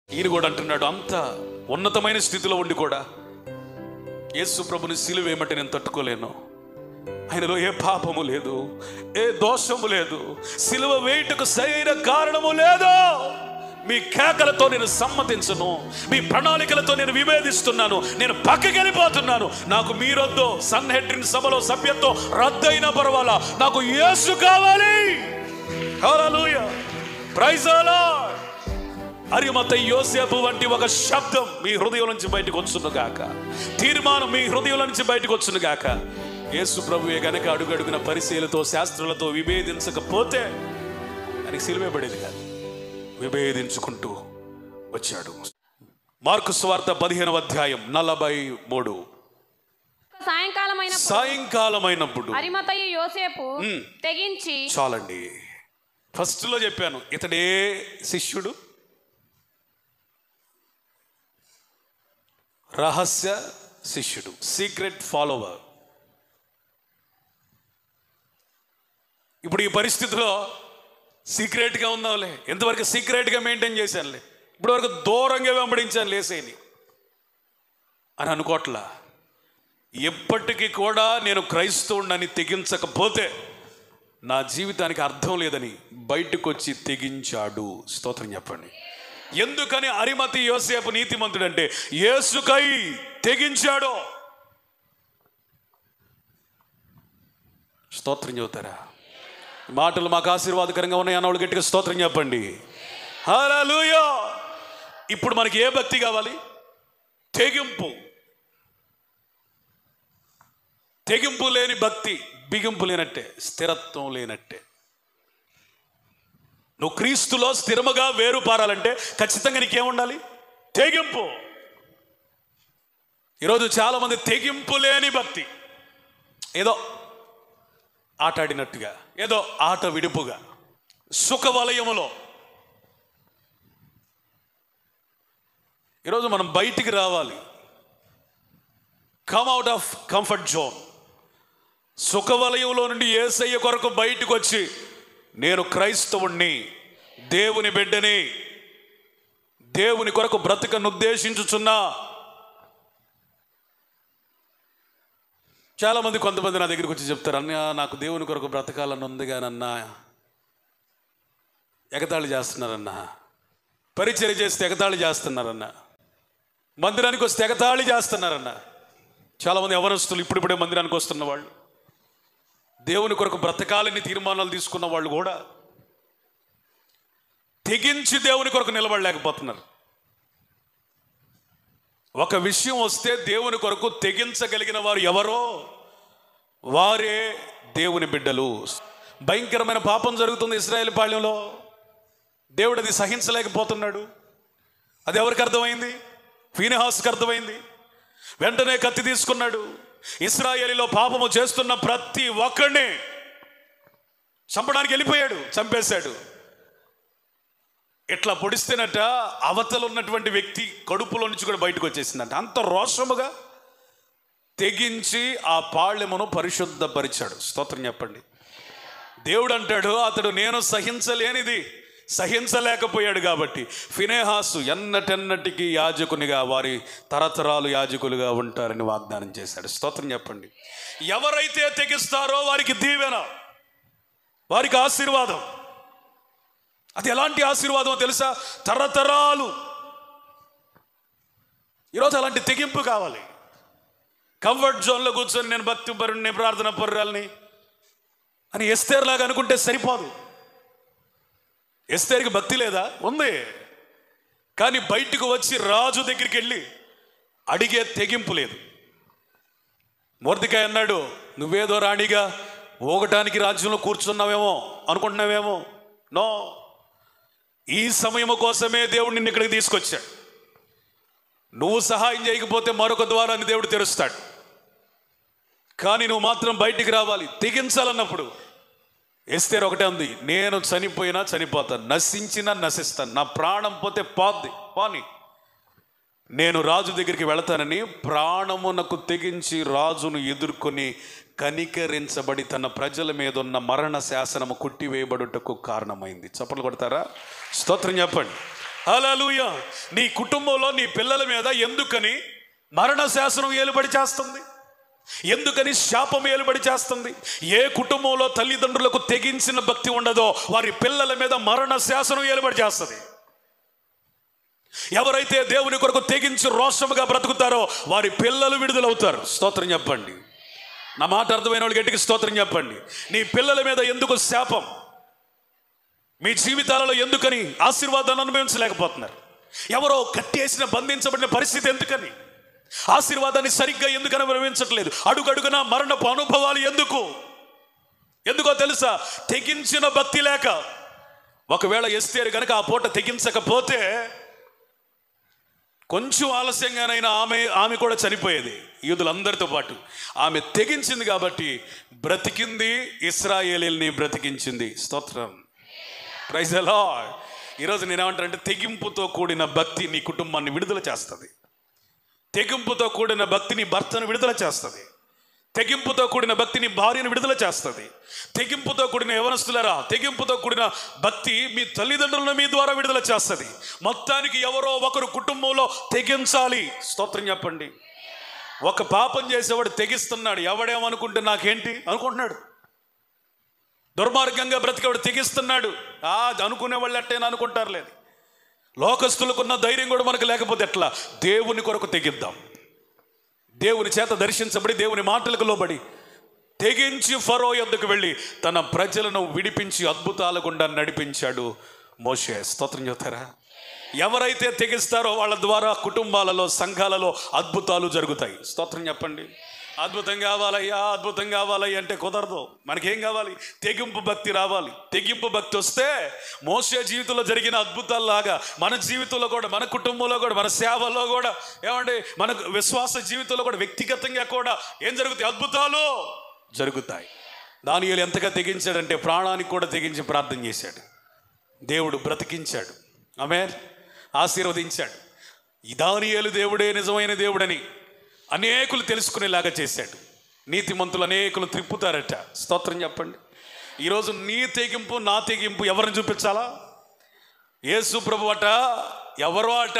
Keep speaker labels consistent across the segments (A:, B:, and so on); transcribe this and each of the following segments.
A: ఈయన కూడా అంటున్నాడు, అంత ఉన్నతమైన స్థితిలో ఉండి కూడా యేసు ప్రభుని సిలువ వేయమంటే నేను తట్టుకోలేను. ఆయనలో ఏ పాపము లేదు, ఏ దోషము లేదు, సిలువ వేయుటకు సరైన కారణము లేదు. మీ కేకలతో నేను సమ్మతించను, మీ ప్రణాళికలతో నేను విభేదిస్తున్నాను, నేను పక్కకి వెళ్ళిపోతున్నాను. నాకు మీరొద్దు, సన్హెడ్రిన్ సభలో సభ్యత్వం రద్దయినా పర్వాలా, నాకు యేసు కావాలి. హల్లెలూయా, ప్రైజ్ ది లార్డ్. అరిమతయి యోసేపు వంటి ఒక శబ్దం మీ హృదయం నుంచి బయటకు వచ్చును గాక, తీర్మానం మీ హృదయం నుంచి బయటకు వచ్చును గాక. యేసు ప్రభువే గనక అడుగడుగున పరిశీలతో శాస్త్రులతో విభేదించకపోతే ఆయనకి సిలువ పడేది కాదు. విభేదించుకుంటూ వచ్చాడు. మార్కు సువార్త 15వ అధ్యాయం 43. సాయంకాలమైనప్పుడు
B: అరిమతయి యోసేపు తెగించి,
A: చాలండి, ఫస్ట్ లో చెప్పాను, ఇతడే శిష్యుడు, రహస్య శిష్యుడు, సీక్రెట్ ఫాలోవర్. ఇప్పుడు ఈ పరిస్థితిలో సీక్రెట్గా ఉందాంలే, ఎంతవరకు సీక్రెట్గా మెయింటైన్ చేశానులే, ఇప్పుడు వరకు దూరంగా వెంబడించాను లేసేని అని అనుకోట్లా. ఎప్పటికీ కూడా నేను క్రైస్తవుడిని తెగించకపోతే నా జీవితానికి అర్థం లేదని బయటకు వచ్చి తెగించాడు. స్తోత్రం చెప్పండి. ఎందుకని అరిమతయి యోసేపు నీతిమంతుడు అంటే యేసుకై తెగించాడో. స్తోత్రం చెబుతారా? మాటలు మాకు ఆశీర్వాదకరంగా ఉన్నాయి అన్నవాళ్ళు గట్టిగా స్తోత్రం చెప్పండి. హల్లెలూయా. ఇప్పుడు మనకి ఏ భక్తి కావాలి? తెగింపు. తెగింపు లేని భక్తి బిగింపు లేనట్టే, స్థిరత్వం లేనట్టే. నువ్వు క్రీస్తులో స్థిరముగా వేరు పారాలంటే ఖచ్చితంగా నీకేముండాలి? తెగింపు. ఈరోజు చాలామంది తెగింపు లేని భక్తి, ఏదో ఆటాడినట్టుగా, ఏదో ఆట విడుపుగా, సుఖ వలయములో. ఈరోజు మనం బయటికి రావాలి, come out of comfort zone. సుఖ వలయంలో నుండి యేసయ్య కొరకు బయటకు వచ్చి, నేను క్రైస్తవుణ్ణి, దేవుని బిడ్డని, దేవుని కొరకు బ్రతుకను ఉద్దేశించుచున్నా. చాలామంది, కొంతమంది నా దగ్గరికి వచ్చి చెప్తారు, అన్న నాకు దేవుని కొరకు బ్రతకాలని ఉంది కానన్నా ఎగతాళి చేస్తున్నారన్న, పరిచర్య చేస్తే ఎగతాళి చేస్తున్నారన్న, మందిరానికి వస్తే ఎగతాళి చేస్తున్నారన్న. చాలామంది యవనస్తులు ఇప్పుడిప్పుడే మందిరానికి వస్తున్న వాళ్ళు, దేవుని కొరకు బ్రతకాలని తీర్మానాలు తీసుకున్న వాళ్ళు కూడా తెగించి దేవుని కొరకు నిలబడలేకపోతున్నారు. ఒక విషయం వస్తే దేవుని కొరకు తెగించగలిగిన వారు ఎవరో వారే దేవుని బిడ్డలు. భయంకరమైన పాపం జరుగుతుంది ఇశ్రాయేలు పాళ్యంలో, దేవుడు అది సహించలేకపోతున్నాడు. అది ఎవరికి అర్థమైంది? ఫీనెహాసుకు అర్థమైంది. వెంటనే కత్తి తీసుకున్నాడు, ఇశ్రాయేలులో పాపము చేస్తున్న ప్రతి ఒక్కడిని చంపడానికి వెళ్ళిపోయాడు, చంపేశాడు. ఇట్లా పొడిస్తేనట అవతల ఉన్నటువంటి వ్యక్తి కడుపులో నుంచి కూడా బయటకు వచ్చేసిందంట. అంత రోషముగా తెగించి ఆ పాళ్యమును పరిశుద్ధపరిచాడు. స్తోత్రం చెప్పండి. దేవుడు అంటాడు, అతడు నేను సహించలేనిది సహించలేకపోయాడు కాబట్టి ఫీనెహాసు ఎన్నటెన్నటికీ యాజకునిగా, వారి తరతరాలు యాజకులుగా ఉంటారని వాగ్దానం చేశాడు. స్తోత్రం చెప్పండి. ఎవరైతే తెగిస్తారో వారికి దీవెన, వారికి ఆశీర్వాదం. అది ఎలాంటి ఆశీర్వాదమో తెలుసా? తరతరాలు. ఈరోజు అలాంటి తెగింపు కావాలి. కంఫర్ట్ జోన్లో కూర్చొని నేను భక్తి పరుణ్ణి, ప్రార్థన పరురాల్ని అని ఎస్తేర్ లాగా అనుకుంటే సరిపోదు. ఎస్తేర్కి భక్తి లేదా? ఉంది. కానీ బయటకు వచ్చి రాజు దగ్గరికి వెళ్ళి అడిగే తెగింపు లేదు. మొర్దెకాయ్ అన్నాడు, నువ్వేదో రాణిగా ఊగటానికి రాజ్యంలో కూర్చున్నావేమో అనుకుంటున్నావేమో. నో, ఈ సమయము కోసమే దేవుడు నిన్ను ఇక్కడికి తీసుకొచ్చాడు. నువ్వు సహాయం చేయకపోతే మరొక ద్వారాన్ని దేవుడు తెరుస్తాడు. కానీ నువ్వు మాత్రం బయటికి రావాలి, తెగించాలన్నప్పుడు. ఎస్తేర్ ఒకటే ఉంది, నేను చనిపోయినా చనిపోతాను, నశించినా నశిస్తాను, నా ప్రాణం పోతే పోని, నేను రాజు దగ్గరికి వెళతానని ప్రాణమునకు తెగించి రాజును ఎదుర్కొని కనికరించబడి తన ప్రజల మీద ఉన్న మరణ శాసనము కొట్టివేయబడుటకు కారణమైంది. చప్పట్లు కొడతారా? స్తోత్రం చెప్పండి. హల్లెలూయా. నీ కుటుంబంలో నీ పిల్లల మీద ఎందుకని మరణ శాసనం ఏలుబడి చేస్తుంది? ఎందుకని శాపం ఏలుబడి చేస్తుంది? ఏ కుటుంబంలో తల్లిదండ్రులకు తెగించిన భక్తి ఉండదో వారి పిల్లల మీద మరణ శాసనం ఏలుబడి చేస్తుంది. ఎవరైతే దేవుని కొరకు తెగించి రోషముగా బ్రతుకుతారో వారి పిల్లలు విడుదలవుతారు. స్తోత్రం చెప్పండి. నా మాట అర్థమైన వాళ్ళు గట్టిగా స్తోత్రం చెప్పండి. నీ పిల్లల మీద ఎందుకు శాపం? మీ జీవితాలలో ఎందుకని ఆశీర్వాదాన్ని అనుభవించలేకపోతున్నారు? ఎవరో కట్టేసిన బంధించబడిన పరిస్థితి ఎందుకని? ఆశీర్వాదాన్ని సరిగ్గా ఎందుకు అనుభవించట్లేదు? అడుగడుగున మరణపు అనుభవాలు ఎందుకో తెలుసా? తెగించిన భక్తి లేక. ఒకవేళ ఎస్తేరు కనుక ఆ పూట తెగించకపోతే కొంచెం ఆలస్యంగానైనా ఆమె కూడా చనిపోయేది యూదులందరితో పాటు. ఆమె తెగించింది కాబట్టి బ్రతికింది, ఇశ్రాయేలీయుల్ని బ్రతికించింది. స్తోత్రం, ప్రైజ్ ది లార్డ్. ఈరోజు నేనేమంటానంటే తెగింపుతో కూడిన భక్తి నీ కుటుంబాన్ని విడుదల చేస్తుంది. తెగింపుతో కూడిన భక్తిని భర్తను విడుదల చేస్తుంది. తెగింపుతో కూడిన భక్తిని భార్యను విడుదల చేస్తుంది. తెగింపుతో కూడిన యవనస్తులరా, తెగింపుతో కూడిన భక్తి మీ తల్లిదండ్రులను మీ ద్వారా విడుదల చేస్తుంది. మొత్తానికి ఎవరో ఒకరు కుటుంబంలో తెగించాలి. స్తోత్రం చెప్పండి. ఒక పాపం చేసేవాడు తెగిస్తున్నాడు, ఎవడేమనుకుంటే నాకేంటి అనుకుంటున్నాడు. దుర్మార్గంగా బ్రతికేవాడు తెగిస్తున్నాడు, అనుకునే వాళ్ళు ఎట్టేనా అనుకుంటారులేదు. లోకస్తులకున్న ధైర్యం కూడా మనకు లేకపోతే ఎట్లా? దేవుని కొరకు తెగిద్దాం. దేవుని చేత దర్శించబడి దేవుని మాటలకు లోబడి తెగించి ఫరో యొద్దకు వెళ్ళి తన ప్రజలను విడిపించి అద్భుతాల గుండా నడిపించాడు మోషే. స్తోత్రం చెప్తారా? ఎవరైతే తెగిస్తారో వాళ్ళ ద్వారా కుటుంబాలలో, సంఘాలలో అద్భుతాలు జరుగుతాయి. స్తోత్రం చెప్పండి. అద్భుతం కావాలయ్యా, అద్భుతం కావాలయ్యా అంటే కుదరదు. మనకేం కావాలి? తెగింపు భక్తి రావాలి. తెగింపు భక్తి వస్తే మోషే జీవితంలో జరిగిన అద్భుతాల్లాగా మన జీవితంలో కూడా, మన కుటుంబంలో కూడా, మన సేవలో కూడా, ఏమంటే మన విశ్వాస జీవితంలో కూడా, వ్యక్తిగతంగా కూడా ఏం జరుగుతాయి? అద్భుతాలు జరుగుతాయి. దానియేలు ఎంతగా తెగించాడంటే ప్రాణానికి కూడా తెగించి ప్రార్థన చేశాడు. దేవుడు బ్రతికించాడు, ఆమేన్, ఆశీర్వదించాడు. ఈ దానియేలు దేవుడే నిజమైన దేవుడని అనేకులు తెలుసుకునేలాగా చేశాడు. నీతిమంతులు అనేకులు త్రిప్పుతారట. స్తోత్రం చెప్పండి. ఈరోజు నీ తెగింపు, నా తెగింపు ఎవరిని చూపించాలా? యేసు ప్రభు అట, ఎవరో అట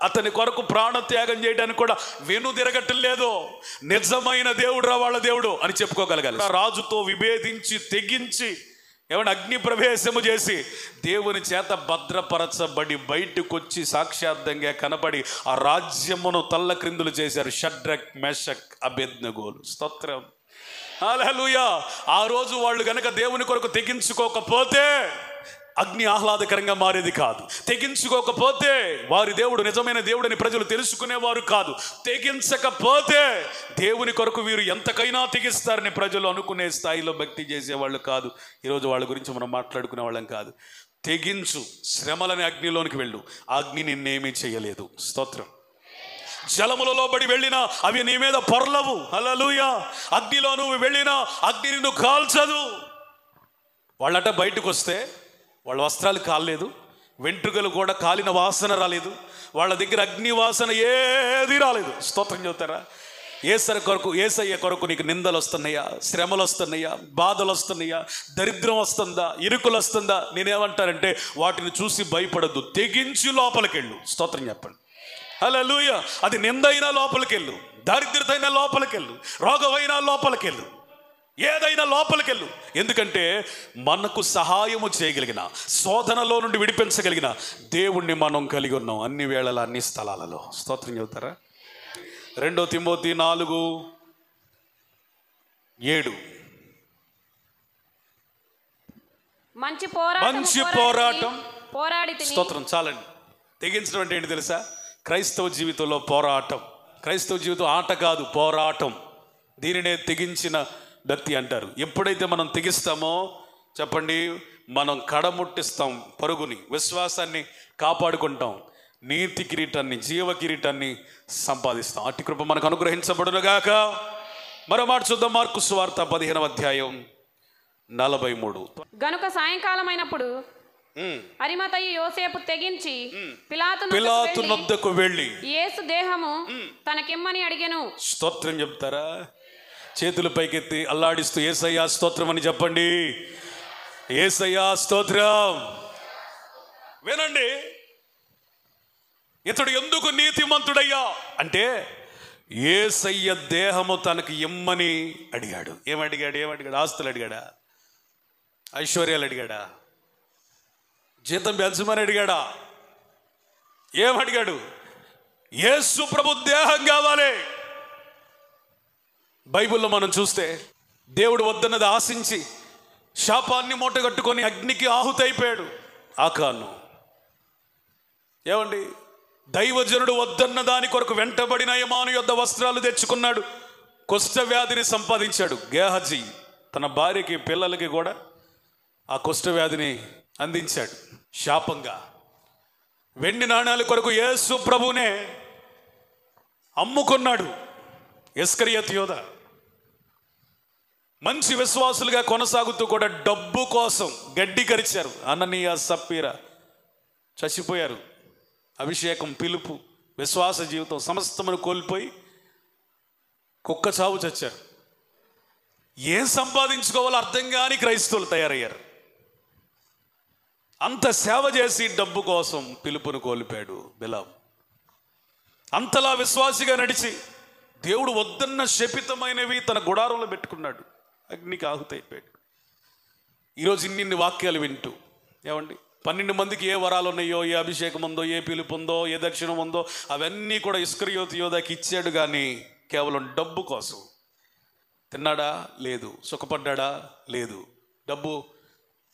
A: అతని కొరకు ప్రాణత్యాగం చేయడానికి కూడా వెనుదిరగటం లేదు. నిజమైన దేవుడు వాళ్ళ దేవుడు అని చెప్పుకోగలగాలి. రాజుతో విభేదించి తెగించి ఏమన్నా అగ్ని ప్రవేశము చేసి దేవుని చేత భద్రపరచబడి బయటకు వచ్చి సాక్షార్థంగా కనబడి ఆ రాజ్యమును తల్ల క్రిందులు చేశారు షడ్రక్, మెషక్, అబేద్నెగోలు. స్తోత్రం, హల్లెలూయా. ఆ రోజు వాళ్ళు గనక దేవుని కొరకు తెగించుకోకపోతే అగ్ని ఆహ్లాదకరంగా మారేది కాదు. తెగించుకోకపోతే వారి దేవుడు నిజమైన దేవుడని ప్రజలు తెలుసుకునేవారు కాదు. తెగించకపోతే దేవుని కొరకు వీరు ఎంతకైనా తెగిస్తారని ప్రజలు అనుకునే స్థాయిలో భక్తి చేసేవాళ్ళు కాదు. ఈరోజు వాళ్ళ గురించి మనం మాట్లాడుకునే వాళ్ళం కాదు. తెగించు, శ్రమలని అగ్నిలోనికి వెళ్ళు, అగ్ని నిన్నేమీ చేయలేదు. స్తోత్రం. జలములలో బడి వెళ్ళినా అవి నీ మీద పొర్లవు. హల్లెలూయా. అగ్నిలో నువ్వు వెళ్ళినా అగ్ని నిన్ను కాల్చదు. వాళ్ళట బయటకు వస్తే వాళ్ళ వస్త్రాలు కాలేదు, వెంట్రుకలు కూడా కాలిన వాసన రాలేదు, వాళ్ళ దగ్గర అగ్ని వాసన ఏది రాలేదు. స్తోత్రం చెబుతారా? ఏసయ్య కొరకు నీకు నిందలు వస్తున్నాయా, శ్రమలు వస్తున్నాయా, బాధలు వస్తున్నాయా, దరిద్రం వస్తుందా, ఇరుకులు వస్తుందా? నేనేమంటానంటే వాటిని చూసి భయపడద్దు, తెగించి లోపలికెళ్ళు. స్తోత్రం చెప్పండి. హల్లెలూయా. అది నిందైనా లోపలికెళ్ళు, దారిద్రతైనా లోపలికెళ్ళు, రోగమైనా లోపలికెళ్ళు, ఏదైనా లోపలికెళ్ళు. ఎందుకంటే మనకు సహాయము చేయగలిగిన, శోధనలో నుండి విడిపించగలిగిన దేవుణ్ణి మనం కలిగి ఉన్నాం అన్ని వేళల, అన్ని స్థలాలలో. స్తోత్రం చెబుతారా? 2 తిమోతి 4:7
B: మంచి
A: పోరాటం
B: పోరాడి.
A: స్తోత్రం. చాలండి. తెగించడం అంటే ఏంటి తెలుసా? క్రైస్తవ జీవితంలో పోరాటం. క్రైస్తవ జీవితం ఆట కాదు, పోరాటం. దీనినే తెగించిన భక్తి అంటారు. ఎప్పుడైతే మనం తెగిస్తామో చెప్పండి, మనం కడముట్టిస్తాం పరుగుని, విశ్వాసాన్ని కాపాడుకుంటాం, నీతి కిరీటాన్ని, జీవ కిరీటాన్ని సంపాదిస్తాం. అట్టి కృప మనకు అనుగ్రహించబడునుగాక. మరో మాట చూద్దాం. మార్కు సువార్త 15:43.
B: గనుక సాయంకాలం అయినప్పుడు అరిమతయి యోసేపు తెగించి
A: పిలాతు నొద్దకు వెళ్ళి
B: యేసు దేహము తనకిమ్మని అడిగెను.
A: స్తోత్రం చెప్తారా? చేతులు పైకెత్తి అల్లాడిస్తూ యేసయ్యా స్తోత్రం అని చెప్పండి. యేసయ్యా స్తోత్రం. వినండి, ఇతడు ఎందుకు నీతిమంతుడయ్యా అంటే యేసయ్య దేహము తనకు ఇమ్మని అడిగాడు. ఏమడిగాడు? ఆస్తులు అడిగాడా? ఐశ్వర్యాలు అడిగాడా? జీతం పెంచమని అడిగాడా? ఏమడిగాడు? యేసు ప్రభు దేహం కావాలి. బైబిల్లో మనం చూస్తే దేవుడు వద్దన్నది ఆశించి శాపాన్ని మూటగట్టుకొని అగ్నికి ఆహుతైపోయాడు ఆకాను. ఏమండి, దైవజనుడు వద్దన్న దాని కొరకు వెంటబడిన యమాను యొద్ద వస్త్రాలు తెచ్చుకున్నాడు. కుష్ఠవ్యాధిని సంపాదించాడు. గేహజీ తన భార్యకి పిల్లలకి కూడా ఆ కుష్ఠవ్యాధిని అందించాడు శాపంగా. వెండి నాణాల కొరకు యేసు ప్రభునే అమ్ముకున్నాడు ఇస్కరియోతు యోధ. మంచి విశ్వాసులుగా కొనసాగుతూ కూడా డబ్బు కోసం గడ్డి కరిచారు. అననీయ సప్పీరా చచ్చిపోయారు. అభిషేకం, పిలుపు, విశ్వాస జీవితం సమస్తమును కోల్పోయి కుక్క చావు చచ్చారు. ఏం సంపాదించుకోవాలో అర్థం కాని క్రైస్తవులు తయారయ్యారు. అంత సేవ చేసి డబ్బు కోసం పిలుపును కోల్పోయాడు బిలాం. అంతలా విశ్వాసిగా నడిచి దేవుడు వద్దన్న శపితమైనవి తన గుడారంలో పెట్టుకున్నాడు. అగ్నికి ఆహుతైపోయాడు. ఈరోజు ఇన్ని వాక్యాలు వింటూ ఏమండి 12 మందికి ఏ వరాలు ఉన్నాయో, ఏ అభిషేకం ఉందో, ఏ పిలుపు ఉందో, ఏ దక్షిణం ఉందో అవన్నీ కూడా ఇస్కరియోతు యోధాకి ఇచ్చాడు. కానీ కేవలం డబ్బు కోసం. తిన్నాడా? లేదు. సుఖపడ్డా? లేదు. డబ్బు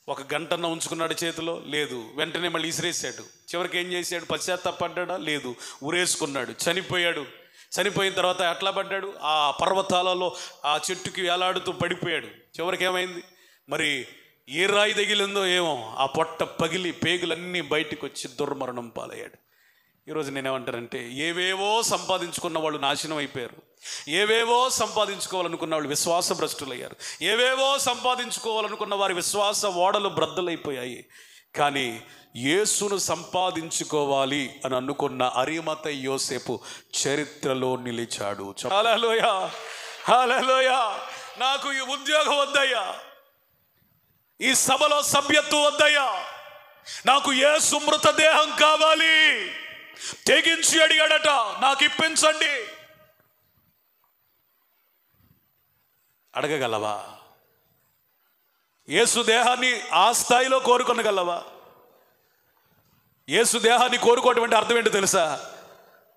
A: ఒక గంటన్న ఉంచుకున్నాడు చేతిలో? లేదు. వెంటనే మళ్ళీ ఇసిరేసాడు. చివరికి ఏం చేశాడు? పశ్చాత్తాపడ్డా? లేదు. ఉరేసుకున్నాడు. చనిపోయాడు. చనిపోయిన తర్వాత ఎట్లా పడ్డాడు? ఆ పర్వతాలలో ఆ చెట్టుకి వేలాడుతూ పడిపోయాడు. చివరికి ఏమైంది మరి? ఏ రాయి తగిలిందో ఏమో, ఆ పొట్ట పగిలి పేగులన్నీ బయటకు వచ్చి దుర్మరణం పాలయ్యాడు. ఈరోజు నేనేమంటానంటే, ఏవేవో సంపాదించుకున్న వాళ్ళు నాశనం అయిపోయారు. ఏవేవో సంపాదించుకోవాలనుకున్న వాళ్ళు విశ్వాస భ్రష్టులయ్యారు. ఏవేవో సంపాదించుకోవాలనుకున్న వారి విశ్వాస ఓడలు బ్రద్దలైపోయాయి. కానీ యేసును సంపాదించుకోవాలి అని అనుకున్న అరిమతయి యోసేపు చరిత్రలో నిలిచాడు. హల్లెలూయా, హల్లెలూయా. నాకు ఈ ఉద్యోగం వద్దయ్యా, ఈ సభలో సభ్యత్వం వద్దయ్యా, నాకు యేసు మృతదేహం కావాలి. తెగించి అడిగాడట, నాకు ఇప్పించండి. అడగగలవా? యేసు దేహాన్ని ఆ స్థాయిలో కోరుకొనగలవా? యేసు దేహాన్ని కోరుకోవటం అంటే అర్థం ఏంటో తెలుసా?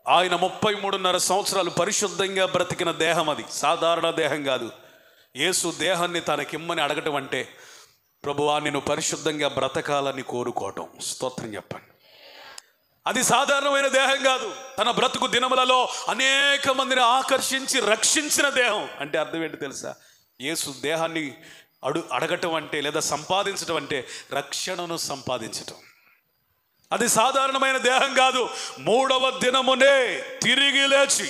A: ఆయన 33.5 సంవత్సరాలు పరిశుద్ధంగా బ్రతికిన దేహం. అది సాధారణ దేహం కాదు. యేసు దేహాన్ని తనకిమ్మని అడగటం అంటే, ప్రభువా నేను పరిశుద్ధంగా బ్రతకాలని కోరుకోవటం. స్తోత్రం చెప్పండి. అది సాధారణమైన దేహం కాదు. తన బ్రతుకు దినములలో అనేక మందిని ఆకర్షించి రక్షించిన దేహం. అంటే అర్థం ఏంటి తెలుసా? యేసు దేహాన్ని అడగటం అంటే, లేదా సంపాదించటం అంటే రక్షణను సంపాదించటం. అది సాధారణమైన దేహం కాదు. 3వ దినమునే తిరిగి లేచి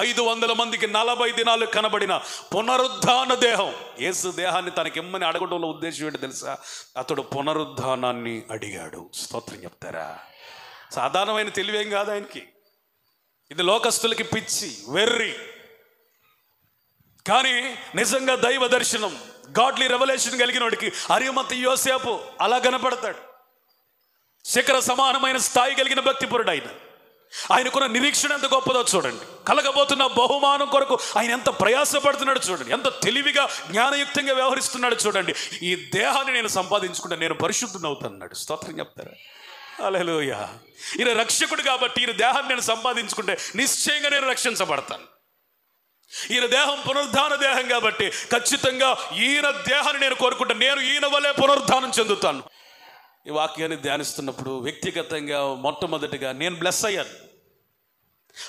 A: 500 మందికి 40 దినాలు కనబడిన పునరుద్ధాన దేహం. యేసు దేహాన్ని తనకిమ్మని అడగడంలో ఉద్దేశం ఏంటి తెలుసా? అతడు పునరుద్ధానాన్ని అడిగాడు. స్తోత్రం చెప్తారా? సాధారణమైన తెలివేం కాదు ఆయనకి. ఇది లోకస్తులకి పిచ్చి, వెర్రి. కానీ నిజంగా దైవ దర్శనం, గాడ్లీ రెవల్యూషన్ కలిగిన వాడికి అరిమతయి యోసేపు అలా కనపడతాడు. శిఖర సమానమైన స్థాయి కలిగిన భక్తిపరుడు ఆయన. ఆయనకున్న నిరీక్షణ ఎంత గొప్పదో చూడండి. కలగబోతున్న బహుమానం కొరకు ఆయన ఎంత ప్రయాసపడుతున్నాడు చూడండి. ఎంత తెలివిగా జ్ఞానయుక్తంగా వ్యవహరిస్తున్నాడు చూడండి. ఈ దేహాన్ని నేను సంపాదించుకుంటే నేను పరిశుద్ధుని అవుతాను. స్తోత్రం చెప్తారా? హల్లెలూయా. ఈయన రక్షకుడు కాబట్టి ఈయన దేహాన్ని నేను సంపాదించుకుంటే నిశ్చయంగా నేను రక్షించబడతాను. ఈయన దేహం పునరుద్ధాన దేహం కాబట్టి ఖచ్చితంగా ఈయన దేహాన్ని నేను కోరుకుంటే నేను ఈయన వల్లే పునరుద్ధానం చెందుతాను. ఈ వాక్యాన్ని ధ్యానిస్తున్నప్పుడు వ్యక్తిగతంగా మొట్టమొదటిగా నేను బ్లెస్ అయ్యాను.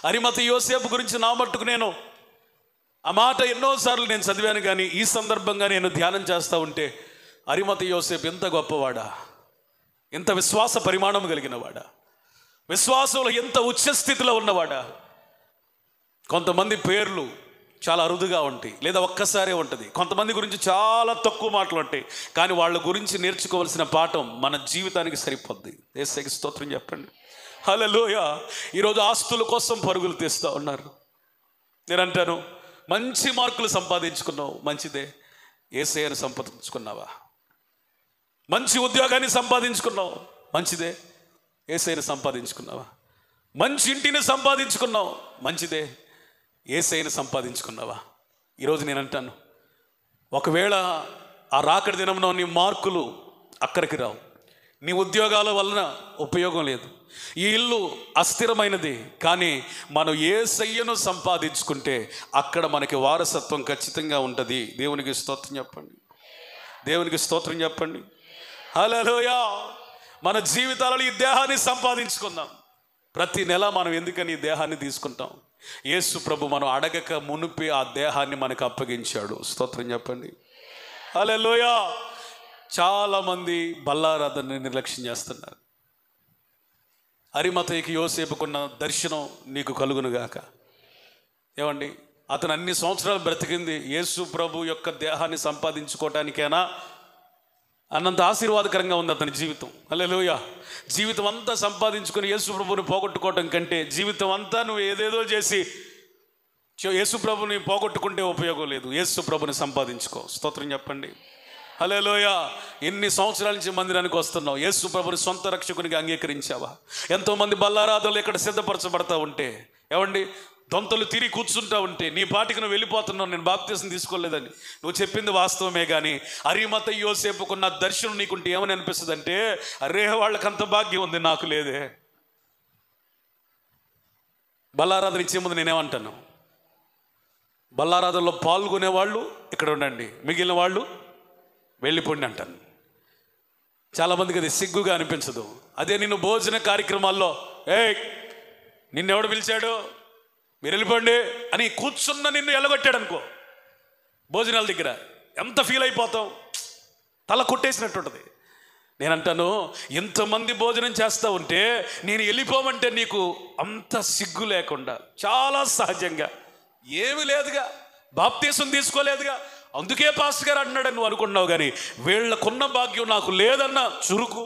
A: అరిమతయి యోసేపు గురించి నా మట్టుకు నేను ఆ మాట ఎన్నోసార్లు నేను చదివాను. కానీ ఈ సందర్భంగా నేను ధ్యానం చేస్తూ ఉంటే అరిమతయి యోసేపు ఎంత గొప్పవాడా, ఎంత విశ్వాస పరిమాణం కలిగిన వాడా, విశ్వాసంలో ఎంత ఉచ్చస్థితిలో ఉన్నవాడా. కొంతమంది పేర్లు చాలా అరుదుగా ఉంటాయి, లేదా ఒక్కసారే ఉంటుంది. కొంతమంది గురించి చాలా తక్కువ మాటలు ఉంటాయి. కానీ వాళ్ళ గురించి నేర్చుకోవాల్సిన పాఠం మన జీవితానికి సరిపోద్ది. యేసుకి స్తోత్రం చెప్పండి. హల్లెలూయా. ఈరోజు ఆస్తుల కోసం పరుగులు తీస్తూ ఉన్నారు. నేను అంటాను, మంచి మార్కులు సంపాదించుకున్నావు, మంచిదే. యేసయ్యను సంపాదించుకున్నావా? మంచి ఉద్యోగాన్ని సంపాదించుకున్నావు, మంచిదే. యేసయ్యను సంపాదించుకున్నావా? మంచి ఇంటిని సంపాదించుకున్నావు, మంచిదే. యేసయ్యను సంపాదించుకున్నావా? ఈరోజు నేను అంటాను, ఒకవేళ ఆ రాకడి దినంలో నీ మార్కులు అక్కడికి రావు, నీ ఉద్యోగాల వలన ఉపయోగం లేదు, ఈ ఇల్లు అస్థిరమైనది, కానీ మనం యేసయ్యను సంపాదించుకుంటే అక్కడ మనకి వారసత్వం ఖచ్చితంగా ఉంటుంది. దేవునికి స్తోత్రం చెప్పండి, దేవునికి స్తోత్రం చెప్పండి. హల్లెలూయా. మన జీవితాలలో ఈ దేహాన్ని సంపాదించుకుందాం. ప్రతి నెల మనం ఎందుకని ఈ దేహాన్ని తీసుకుంటాం? యేసు ప్రభు మనం అడగక మునిపి ఆ దేహాన్ని మనకు అప్పగించాడు. స్తోత్రం చెప్పండి. హల్లెలూయా. చాలామంది బల్లారాధనని నిర్లక్ష్యం చేస్తున్నారు. అరిమతయికి యోసేపుకున్న దర్శనం నీకు కలుగునుగాక. ఏమండి, అతను అన్ని సంవత్సరాలు బ్రతికింది యేసు ప్రభు యొక్క దేహాన్ని సంపాదించుకోవటానికేనా అన్నంత ఆశీర్వాదకరంగా ఉంది అతని జీవితం. హల్లెలూయా. జీవితం అంతా సంపాదించుకుని యేసు ప్రభుని పోగొట్టుకోవటం కంటే జీవితం అంతా నువ్వు ఏదేదో చేసి యేసు ప్రభుని పోగొట్టుకుంటే ఉపయోగం లేదు. యేసు ప్రభుని సంపాదించుకో. స్తోత్రం చెప్పండి. హల్లెలూయా. ఎన్ని సంవత్సరాల నుంచి మందిరానికి వస్తున్నావు? యేసు ప్రభుని సొంత రక్షకునిగా అంగీకరించావా? ఎంతోమంది బల్లారాధనలు ఇక్కడ సిద్ధపరచబడతా ఉంటే, ఏమండి, దొంతలు తిరిగి కూర్చుంటా ఉంటే నీ పాటికి నువ్వు వెళ్ళిపోతున్నావు, నేను బాప్తీసం తీసుకోలేదని. నువ్వు చెప్పింది వాస్తవమే, కానీ అరిమతయి యోసేపుకున్న దర్శనం నీకుంటే ఏమని అనిపిస్తుంది అంటే, అరే వాళ్ళకి అంత భాగ్యం ఉంది, నాకు లేదే. బల్లారాధన ఇచ్చే ముందు నేనేమంటాను, బల్లారాధనలో పాల్గొనేవాళ్ళు ఇక్కడ ఉండండి, మిగిలిన వాళ్ళు వెళ్ళిపోండి అంటాను. చాలామందికి అది సిగ్గుగా అనిపించదు. అదే నిన్ను భోజన కార్యక్రమాల్లో నిన్నెవడు పిలిచాడు, మీరు వెళ్ళిపోండి అని కూర్చున్న నిన్ను ఎలగొట్టాడు అనుకో, భోజనాల దగ్గర ఎంత ఫీల్ అయిపోతావు? తల కొట్టేసినట్టుంటుంది. నేనంటాను, ఇంతమంది భోజనం చేస్తూ ఉంటే నేను వెళ్ళిపోమంటే నీకు అంత సిగ్గు లేకుండా చాలా సహజంగా, ఏమీ లేదుగా, బాప్తీసం తీసుకోలేదుగా, అందుకే పాస్టర్ గారు అంటున్నాడు నువ్వు అనుకున్నావు. కానీ వీళ్ళకున్న భాగ్యం నాకు లేదన్న చురుకు,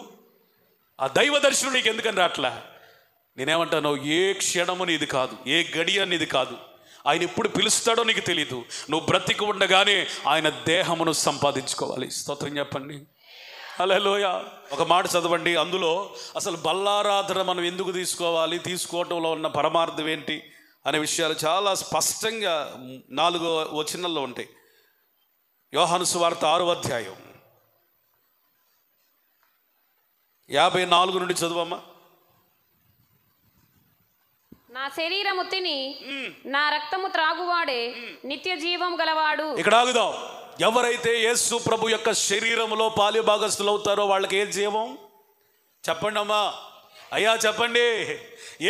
A: ఆ దైవ దర్శనం నీకు ఎందుకని రాట్లా? నేనేమంటాను, ఏ క్షణము నీది కాదు, ఏ గడియ నీది కాదు. ఆయన ఎప్పుడు పిలుస్తాడో నీకు తెలీదు. నువ్వు బ్రతికి ఉండగానే ఆయన దేహమును సంపాదించుకోవాలి. స్తోత్రం చెప్పండి. హల్లెలూయా. ఒక మాట చదవండి, అందులో అసలు బల్లారాధన మనం ఎందుకు తీసుకోవాలి, తీసుకోవటంలో ఉన్న పరమార్థం ఏంటి అనే విషయాలు చాలా స్పష్టంగా 4 వచనాల్లో ఉంటాయి. యోహాను సువార్త 6వ అధ్యాయం 54 నుండి చదువమ్మా.
B: నా శరీరము తిని నా రక్తము త్రాగువాడే నిత్య జీవం గలవాడు.
A: ఇక్కడ ఆగుదాం. ఎవరైతే యేసు ప్రభు యొక్క శరీరములో పాలిభాగస్తులు అవుతారో వాళ్ళకి ఏ జీవం? చెప్పండి అమ్మా, అయ్యా చెప్పండి,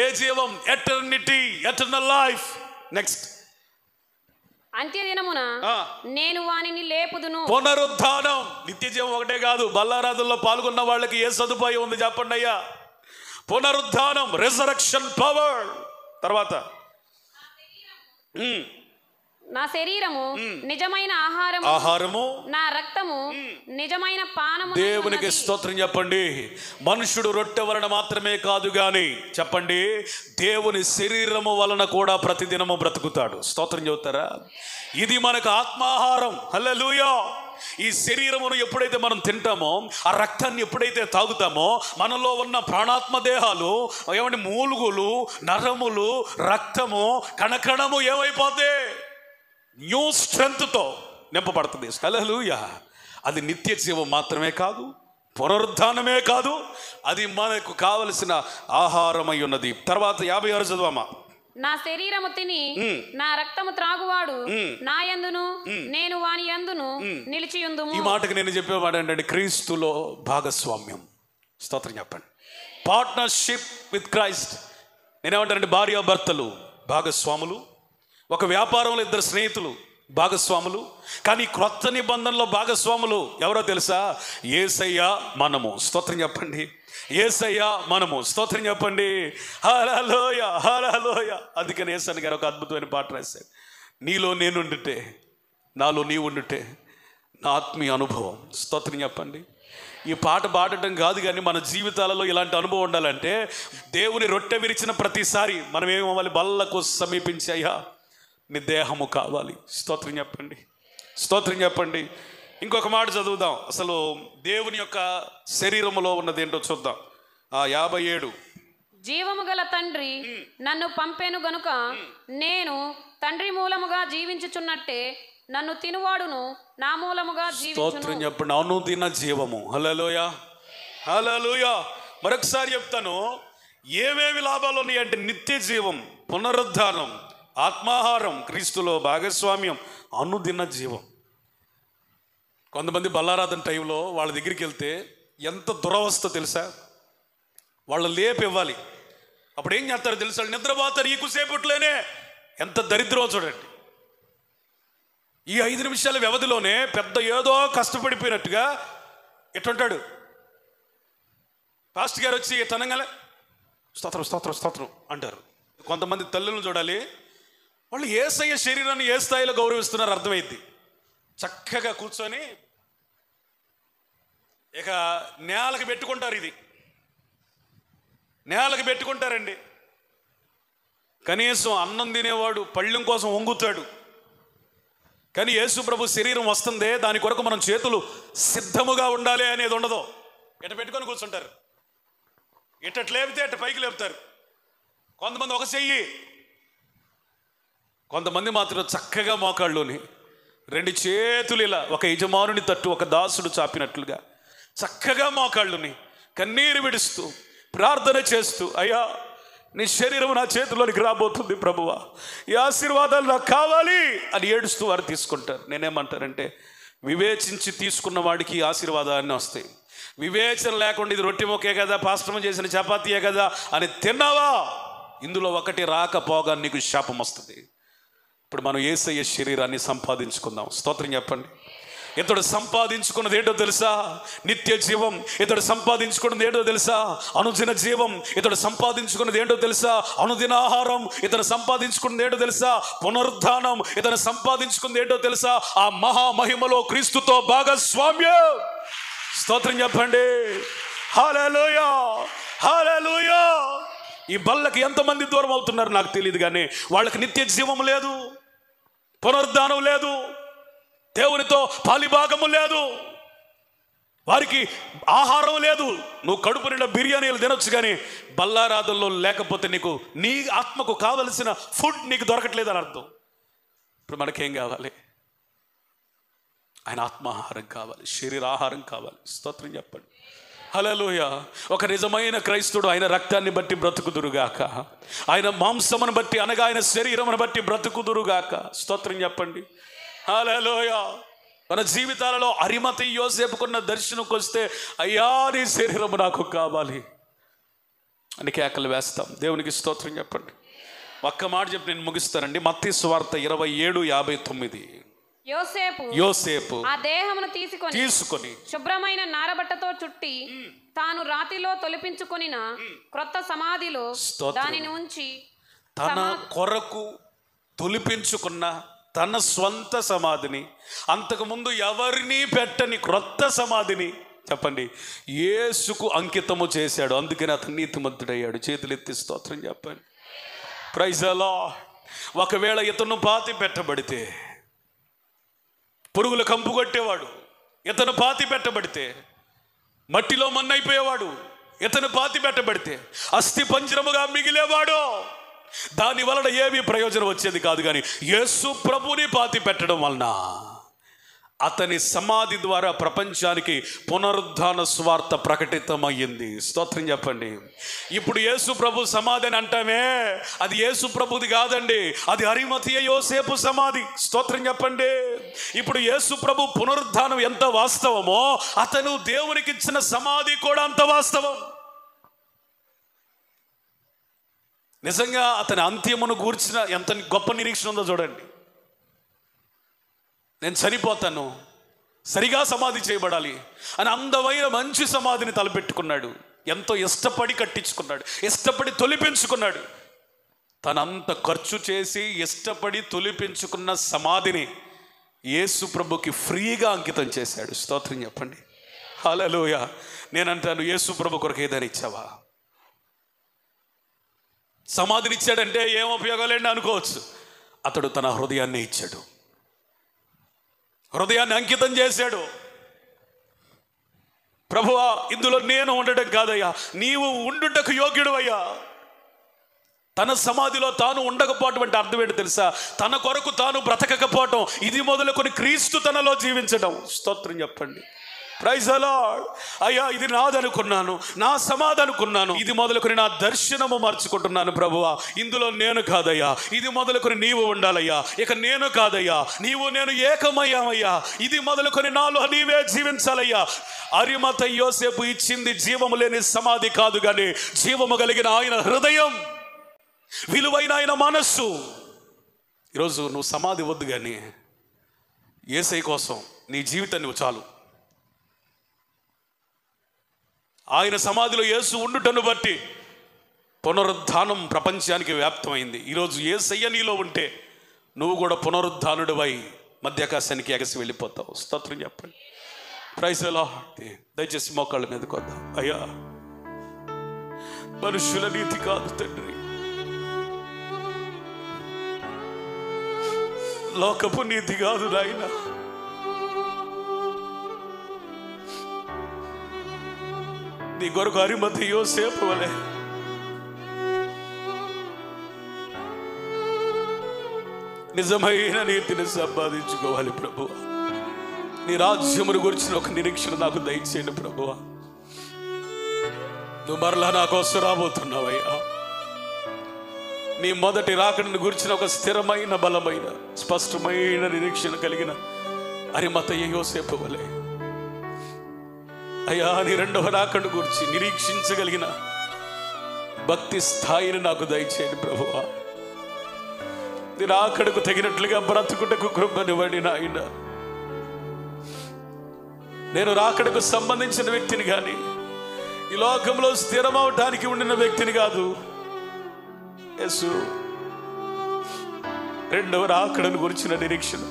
A: ఏ జీవం? Eternity, eternal life. నెక్స్ట్,
B: అంత్యదినమున నేను వానిని లేపుదును.
A: పునరుద్ధానం. నిత్య జీవం ఒకటే కాదు, బల్లారాధనలో పాల్గొన్న వాళ్ళకి ఏ సదుపాయం ఉంది చెప్పండి అయ్యా? పునరుద్ధానం, రిజరక్షన్ పవర్. తర్వాత
B: నా శరీరము నిజమైన ఆహారము, నా రక్తము నిజమైన పానము.
A: దేవునికి స్తోత్రం చెప్పండి. మనుషుడు రొట్టె వలన మాత్రమే కాదు గాని, చెప్పండి, దేవుని శరీరము వలన కూడా ప్రతిదినము బ్రతుకుతాడు. స్తోత్రం చెబుతారా? ఇది మనకు ఆత్మాహారం. హల్లెలూయా. ఈ శరీరమును ఎప్పుడైతే మనం తింటామో, ఆ రక్తాన్ని ఎప్పుడైతే తాగుతామో, మనలో ఉన్న ప్రాణాత్మ దేహాలు, ఏమంటే మూలుగులు, నరములు, రక్తము, కణకణము ఏమైపోతే న్యూ స్ట్రెంగ్త్తో నింపబడుతుంది. హల్లెలూయా. అది నిత్య జీవం మాత్రమే కాదు, పునరుద్ధానమే కాదు, అది మనకు కావలసిన ఆహారమై ఉన్నది. తర్వాత 56 చదువమ్మా.
B: నా శరీరము తిని నా రక్తము త్రాగువాడు నా యందును నేను వాని యందును నిలిచియుందుము.
A: ఈ మాటకు నేను చెప్పేవాడు ఏంటంటే, క్రీస్తులో భాగస్వామ్యం. స్తోత్రం చెప్పండి. Partnership with Christ. నేనేమంటానంటే, భార్యాభర్తలు భాగస్వాములు, ఒక వ్యాపారంలో 2 స్నేహితులు భాగస్వాములు, కానీ క్రొత్త నిబంధనలో భాగస్వాములు ఎవరో తెలుసా? యేసయ్య, మనము. స్తోత్రం చెప్పండి. యేసయ్య, మనము. స్తోత్రం చెప్పండి. హల్లెలూయా, హల్లెలూయా. అందుకని యేసయ్య గారు ఒక అద్భుతమైన పాట రాశారు. నీలో నేనుండుటే, నాలో నీవు ఉండుటే నా ఆత్మీయ అనుభవం. స్తోత్రం చెప్పండి. ఈ పాట పాడటం కాదు, కానీ మన జీవితాలలో ఇలాంటి అనుభవం ఉండాలంటే, దేవుని రొట్టె విరిచిన ప్రతిసారి మనం ఏమవ్వాలి? బల్లకు సమీపించి, అయ్యా నీ దేహము కావాలి. స్తోత్రం చెప్పండి. స్తోత్రం చెప్పండి. ఇంకొక మాట చదువుదాం. అసలు దేవుని యొక్క శరీరములో ఉన్నది ఏంటో చూద్దాం. 57
B: జీవము గల తండ్రి నన్ను పంపెను గనుక నేను తండ్రి మూలముగా జీవించుచున్నట్టే నన్ను తినువాడును నా మూలముగా
A: స్తోత్రం చెప్పండి. అవును తిన్న జీవము. హల్లెలూయా, హల్లెలూయా. మరొకసారి చెప్తాను, ఏవేవి లాభాలు ఉన్నాయంటే నిత్య జీవం, పునరుద్ధానం, ఆత్మాహారం, క్రీస్తులో భాగస్వామ్యం, అనుదిన జీవం. కొంతమంది బల్లారాధన టైంలో వాళ్ళ దగ్గరికి వెళ్తే ఎంత దురవస్థ తెలుసా, వాళ్ళు లేపు ఇవ్వాలి. అప్పుడు ఏం చేస్తారు తెలుసా, నిద్రపోతారు ఈ కుసేపట్లోనే. ఎంత దరిద్రం చూడండి. ఈ 5 నిమిషాల వ్యవధిలోనే పెద్ద ఏదో కష్టపడిపోయినట్టుగా ఎట్టుంటాడు. పాస్టర్ గారు వచ్చి తనంగానే స్తోత్రం స్తోత్రం స్తోత్రం అంటారు. కొంతమంది తల్లులను చూడాలి, వాళ్ళు యేసయ్య శరీరాన్ని ఏ స్థాయిలో గౌరవిస్తున్నారు అర్థమైంది. చక్కగా కూర్చొని ఇక నేలకు పెట్టుకుంటారు. ఇది నేలకు పెట్టుకుంటారండి. కనీసం అన్నం తినేవాడు పళ్ళెం కోసం వంగుతాడు. కానీ యేసు ప్రభు శరీరం వస్తుందే, దాని కొరకు మనం చేతులు సిద్ధముగా ఉండాలి అనేది ఉండదు. ఎట పెట్టుకొని కూర్చుంటారు. ఎట్ట లేపితే అట్ట పైకి లేపుతారు. కొంతమంది ఒక చెయ్యి, కొంతమంది మాత్రం చక్కగా మోకాళ్ళుని 2 చేతులు ఇలా ఒక యజమానుని తట్టు ఒక దాసుడు చాపినట్లుగా చక్కగా మోకాళ్ళుని కన్నీరు విడుస్తూ ప్రార్థన చేస్తూ, అయ్యా నీ శరీరం నా చేతిలోనికి రాబోతుంది ప్రభువా, ఈ ఆశీర్వాదాలు నాకు కావాలి అని ఏడుస్తూ వారు తీసుకుంటారు. నేనేమంటారంటే, వివేచించి తీసుకున్న వాడికి ఆశీర్వాదాన్ని వస్తాయి. వివేచన లేకుండా ఇది రొట్టె మొక్కే కదా, పాస్టమ్ చేసిన చపాతీయే కదా అని తిన్నావా, ఇందులో ఒకటి రాకపోగా నీకు శాపం వస్తుంది. ఇప్పుడు మనం యేసయ్య శరీరాన్ని సంపాదించుకుందాం. స్తోత్రం చెప్పండి. ఇతడు సంపాదించుకున్నది ఏంటో తెలుసా? నిత్య జీవం. ఇతడు సంపాదించుకున్నది ఏంటో తెలుసా? అనుదిన జీవం. ఇతడు సంపాదించుకున్నది ఏంటో తెలుసా? అనుదిన ఆహారం. ఇతడు సంపాదించుకున్నది ఏంటో తెలుసా? పునరుద్ధానం. ఇతడు సంపాదించుకున్నది ఏంటో తెలుసా? ఆ మహామహిమలో క్రీస్తుతో భాగస్వామ్యం. స్తోత్రం చెప్పండి. హల్లెలూయా, హల్లెలూయా. ఈ బల్లకి ఎంతమంది దూరం అవుతున్నారు నాకు తెలియదు, కానీ వాళ్ళకి నిత్య జీవం లేదు, పునరుద్ధానం లేదు, దేవునితో పాలిభాగము లేదు, వారికి ఆహారం లేదు. నువ్వు కడుపు నిండా బిర్యానీలు తినొచ్చు, కానీ బల్లారాధనలో లేకపోతే నీకు నీ ఆత్మకు కావలసిన ఫుడ్ నీకు దొరకట్లేదు అని అర్థం. ఇప్పుడు మనకేం కావాలి? ఆయన ఆత్మాహారం కావాలి, శరీరాహారం కావాలి. స్తోత్రం చెప్పండి. హల్లెలూయా. ఒక నిజమైన క్రైస్తవుడు ఆయన రక్తాన్ని బట్టి బ్రతుకుదురుగాక, ఆయన మాంసమును బట్టి అనగా ఆయన శరీరమును బట్టి బ్రతుకుదురుగాక. స్తోత్రం చెప్పండి. హల్లెలూయా. మన జీవితాలలో అరిమతి యోసేపుకున్న దర్శనంకి వస్తే, అయ్యా నీ శరీరము నాకు కావాలి అని కేకలు వేస్తాం. దేవునికి స్తోత్రం చెప్పండి. ఒక్క మాట చెప్పి నేను ముగిస్తానండి. మత్తయి సువార్త 27:59. యోసేపు
B: ఆ దేహమును తీసుకొని శుభ్రమైన నారబట్టతో చుట్టి తాను రాతిలో తొలిపించుకొనిన క్రొత్త సమాధిలో దానిని ఉంచి,
A: తన కొరకు తొలిపించుకున్న తన స్వంత సమాధిని, అంతకుముందు ఎవరిని పెట్టని క్రొత్త సమాధిని చెప్పండి యేసుకు అంకితము చేశాడు. అందుకని అతను నీతిమంతుడయ్యాడు. చేతులెత్తి స్తోత్రం చెప్పండి. Praise the Lord. ఒకవేళ ఇతను పాతి పెట్టబడితే, పురుగులు కంపు కొట్టేవాడు. ఇతను పాతి పెట్టబడితే మట్టిలో మన్నైపోయేవాడు. ఇతను పాతి పెట్టబడితే అస్థి పంజరముగా మిగిలేవాడు. దాని వలన ఏమీ ప్రయోజనం వచ్చేది కాదు. కానీ యేసు ప్రభుని పాతి పెట్టడం వలన అతని సమాధి ద్వారా ప్రపంచానికి పునరుద్ధాన స్వార్థ ప్రకటితమయ్యింది. స్తోత్రం చెప్పండి. ఇప్పుడు యేసు ప్రభు సమాధి అని అంటామే, అది యేసు ప్రభుది కాదండి, అది అరిమతయ యోసేపు సమాధి. స్తోత్రం చెప్పండి. ఇప్పుడు యేసు ప్రభు పునరుద్ధానం ఎంత వాస్తవమో, అతను దేవునికి ఇచ్చిన సమాధి కూడా అంత వాస్తవం. నిజంగా అతని అంత్యమును గూర్చిన ఎంత గొప్ప నిరీక్షణ ఉందో చూడండి. నేను చనిపోతాను, సరిగా సమాధి చేయబడాలి అని అందమైన మంచి సమాధిని తలపెట్టుకున్నాడు. ఎంతో ఇష్టపడి కట్టించుకున్నాడు, ఇష్టపడి తొలిపించుకున్నాడు. తనంత ఖర్చు చేసి ఇష్టపడి తొలిపించుకున్న సమాధిని యేసు ప్రభుకి ఫ్రీగా అంకితం చేశాడు. స్తోత్రం చెప్పండి. హల్లెలూయా. నేనంటాను, యేసు ప్రభు కొరకు ఏదైనా ఇచ్చావా? సమాధిని ఇచ్చాడంటే ఏం ఉపయోగం లేండి అనుకోవచ్చు. అతడు తన హృదయాన్ని ఇచ్చాడు, హృదయాన్ని అంకితం చేశాడు. ప్రభువా, ఇందులో నేను ఉండటం కాదయ్యా, నీవు ఉండుటకు యోగ్యుడు అయ్యా. తన సమాధిలో తాను ఉండకపోవటం అంటే అర్థం ఏంటో తెలుసా? తన కొరకు తాను బ్రతకకపోవటం. ఇది మొదలుకొని క్రీస్తు తనలో జీవించడం. స్తోత్రం చెప్పండి. Praise the Lord. అయ్యా, ఇది నాదనుకున్నాను, నా సమాధి అనుకున్నాను, ఇది మొదలుకొని నా దర్శనము మార్చుకుంటున్నాను ప్రభువా. ఇందులో నేను కాదయ్యా, ఇది మొదలుకొని నీవు ఉండాలయ్యా. ఇక నేను కాదయ్యా, నీవు నేను ఏకమయ్యామయ్యా. ఇది మొదలుకొని నాలో నీవే జీవించాలయ్యా. అరిమత యోసేపు ఇచ్చింది జీవము లేని సమాధి కాదు, కానీ జీవము కలిగిన ఆయన హృదయం, విలువైన ఆయన మనస్సు. ఈరోజు నువ్వు సమాధి వద్దు, కానీ యేసయ్య కోసం నీ జీవితాన్ని నువ్వు చాలు. ఆయన సమాధిలో యేసు ఉండుటను బట్టి పునరుద్ధానం ప్రపంచానికి వ్యాప్తమైంది. ఈరోజు యేసయ్య నీలో ఉంటే నువ్వు కూడా పునరుద్ధానుడివై మధ్యాకాశానికి ఎగసి వెళ్ళిపోతావు. స్తోత్రం చెప్పండి. Praise the Lord. దయచేసి మోకాళ్ళ మీదకి వద్దాం. అయ్యా, మనుషుల నీతి కాదు తండ్రి, లోకపు నీతి కాదు నాయనా. నీ కొరకు అరిమత యోసేపు వలె నిజమైన నీతిని సంపాదించుకోవాలి ప్రభువా. నీ రాజ్యమును గురించిన ఒక నిరీక్షణ నాకు దయచేయండి ప్రభువా. నువ్వు మరలా నా కోసం రాబోతున్నావయ్యా. నీ మొదటి రాకడను గురించిన ఒక స్థిరమైన, బలమైన, స్పష్టమైన నిరీక్షణ కలిగిన అరిమత యోసేపు వలె అయ్యా, నీ రెండవ రాకడను గురించి నిరీక్షించగలిగిన భక్తి స్థాయిని నాకు దయచేయండి ప్రభువా. నీ రాకడకు తగినట్లుగా బ్రతుకుటకు కృపనివ్వండి నాయన. నేను రాకడకు సంబంధించిన వ్యక్తిని కానీ, ఈ లోకంలో స్థిరమవటానికి ఉండిన వ్యక్తిని కాదు. యేసు రెండవ రాకడను గురించిన నిరీక్షణ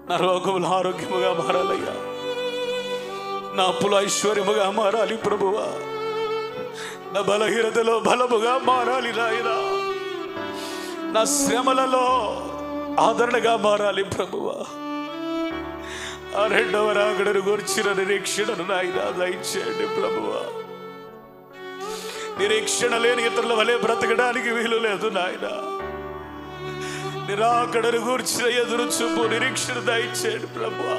A: నా రోగములు ఆరోగ్యముగా మారాలయ్యా. నా అప్పులు ఐశ్వర్యముగా మారాలి ప్రభువా. నా బలహీనతలో బలముగా మారాలి నాయనా. నా శ్రమలలో ఆదరణగా మారాలి ప్రభువా. ఆ రెండవ రాకడను గురించిన నిరీక్షణను నాయనా దయచేయండి ప్రభువా. నిరీక్షణ లేని ఇతరుల వలె బ్రతకడానికి వీలు లేదు నాయన. నిరాకడను గూర్చిన ఎదురు చూపు నిరీక్షణ దయచేయండి ప్రభువా.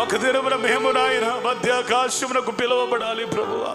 A: ఒక దినమున మేము నాయన మధ్యాకాశమునకు పిలువబడాలి ప్రభువా.